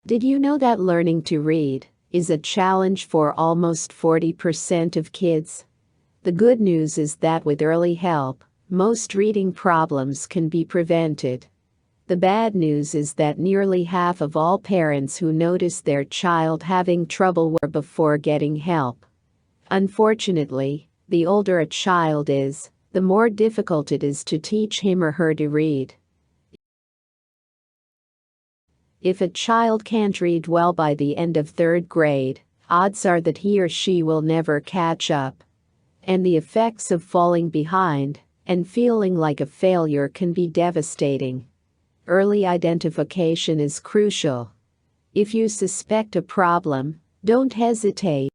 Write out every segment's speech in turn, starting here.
Did you know that learning to read is a challenge for almost 40% of kids? The good news is that with early help, most reading problems can be prevented. The bad news is that nearly half of all parents who notice their child having trouble were before getting help. Unfortunately, the older a child is, the more difficult it is to teach him or her to read. If a child can't read well by the end of third grade, odds are that he or she will never catch up. And the effects of falling behind and feeling like a failure can be devastating. Early identification is crucial. If you suspect a problem, don't hesitate.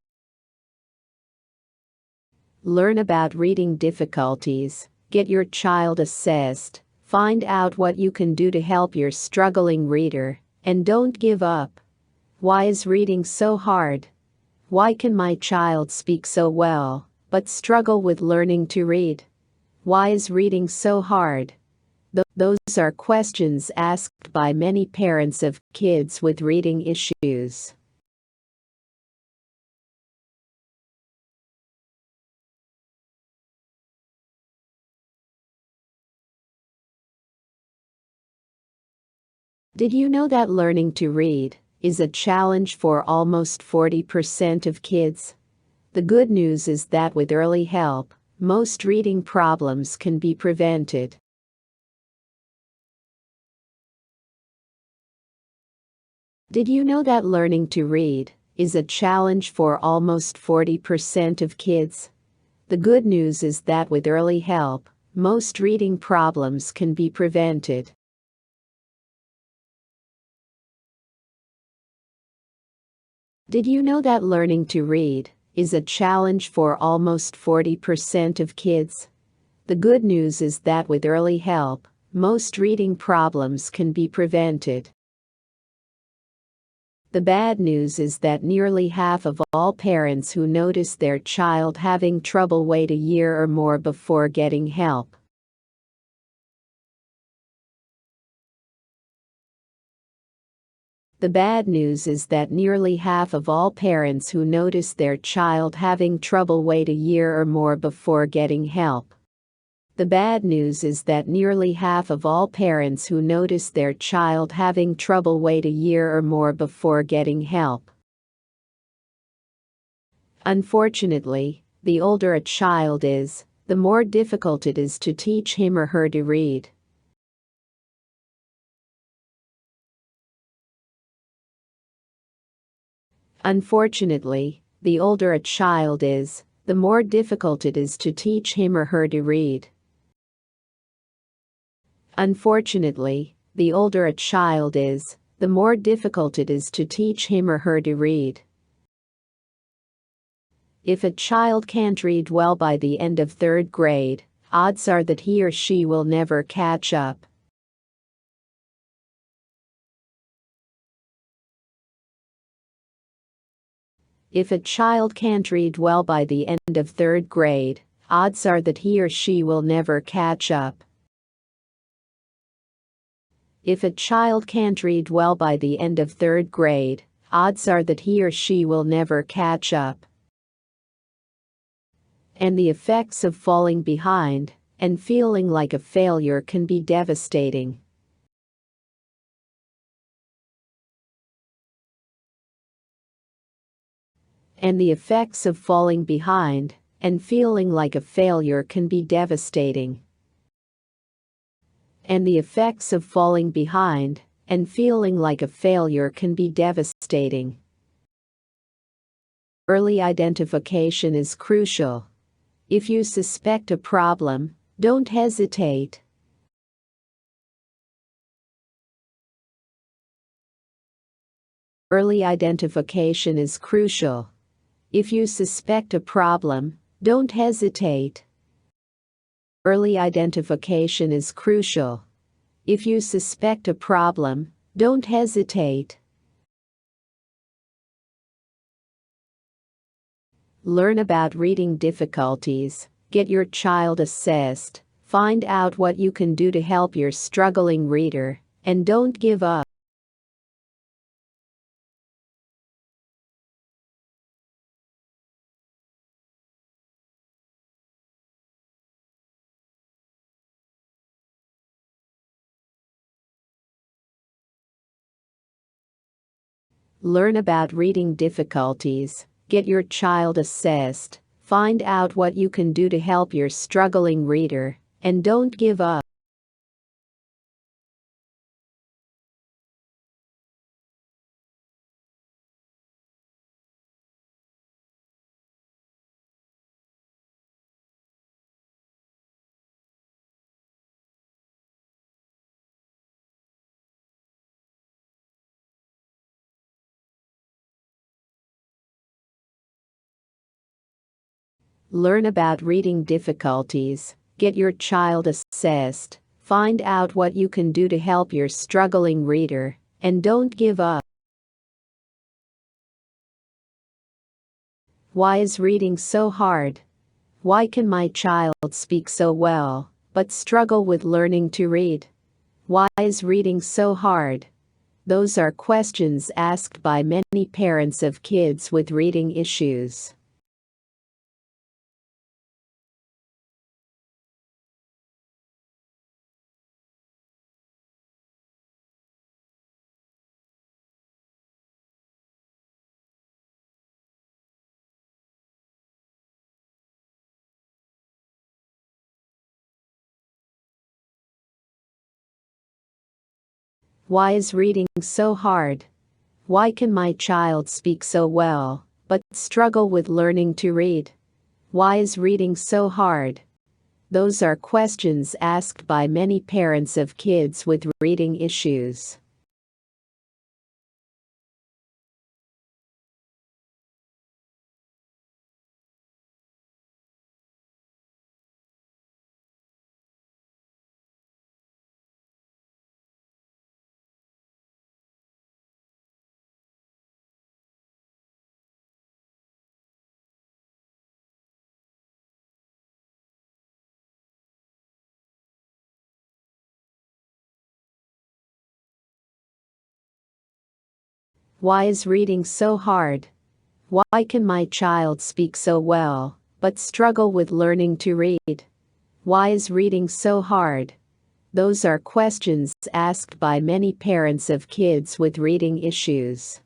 Learn about reading difficulties, get your child assessed, find out what you can do to help your struggling reader, and don't give up. Why is reading so hard? Why can my child speak so well, but struggle with learning to read? Why is reading so hard? Those are questions asked by many parents of kids with reading issues. Did you know that learning to read is a challenge for almost 40% of kids? The good news is that with early help, most reading problems can be prevented. Did you know that learning to read is a challenge for almost 40% of kids? The good news is that with early help, most reading problems can be prevented. Did you know that learning to read is a challenge for almost 40% of kids? The good news is that with early help, most reading problems can be prevented. The bad news is that nearly half of all parents who notice their child having trouble wait a year or more before getting help. The bad news is that nearly half of all parents who notice their child having trouble wait a year or more before getting help. The bad news is that nearly half of all parents who notice their child having trouble wait a year or more before getting help. Unfortunately, the older a child is, the more difficult it is to teach him or her to read. Unfortunately, the older a child is, the more difficult it is to teach him or her to read. Unfortunately, the older a child is, the more difficult it is to teach him or her to read. If a child can't read well by the end of third grade, odds are that he or she will never catch up. If a child can't read well by the end of third grade, odds are that he or she will never catch up. If a child can't read well by the end of third grade, odds are that he or she will never catch up. And the effects of falling behind and feeling like a failure can be devastating. And the effects of falling behind and feeling like a failure can be devastating. And the effects of falling behind and feeling like a failure can be devastating. Early identification is crucial. If you suspect a problem, don't hesitate. Early identification is crucial. If you suspect a problem, don't hesitate. Early identification is crucial. If you suspect a problem, don't hesitate. Learn about reading difficulties, get your child assessed, find out what you can do to help your struggling reader, and don't give up. Learn about reading difficulties. Get your child assessed. Find out what you can do to help your struggling reader. And don't give up. Learn about reading difficulties. Get your child assessed. Find out what you can do to help your struggling reader. And don't give up. Why is reading so hard? Why can my child speak so well, but struggle with learning to read? Why is reading so hard? Those are questions asked by many parents of kids with reading issues. Why is reading so hard? Why can my child speak so well, but struggle with learning to read? Why is reading so hard? Those are questions asked by many parents of kids with reading issues. Why is reading so hard? Why can my child speak so well, but struggle with learning to read? Why is reading so hard? Those are questions asked by many parents of kids with reading issues.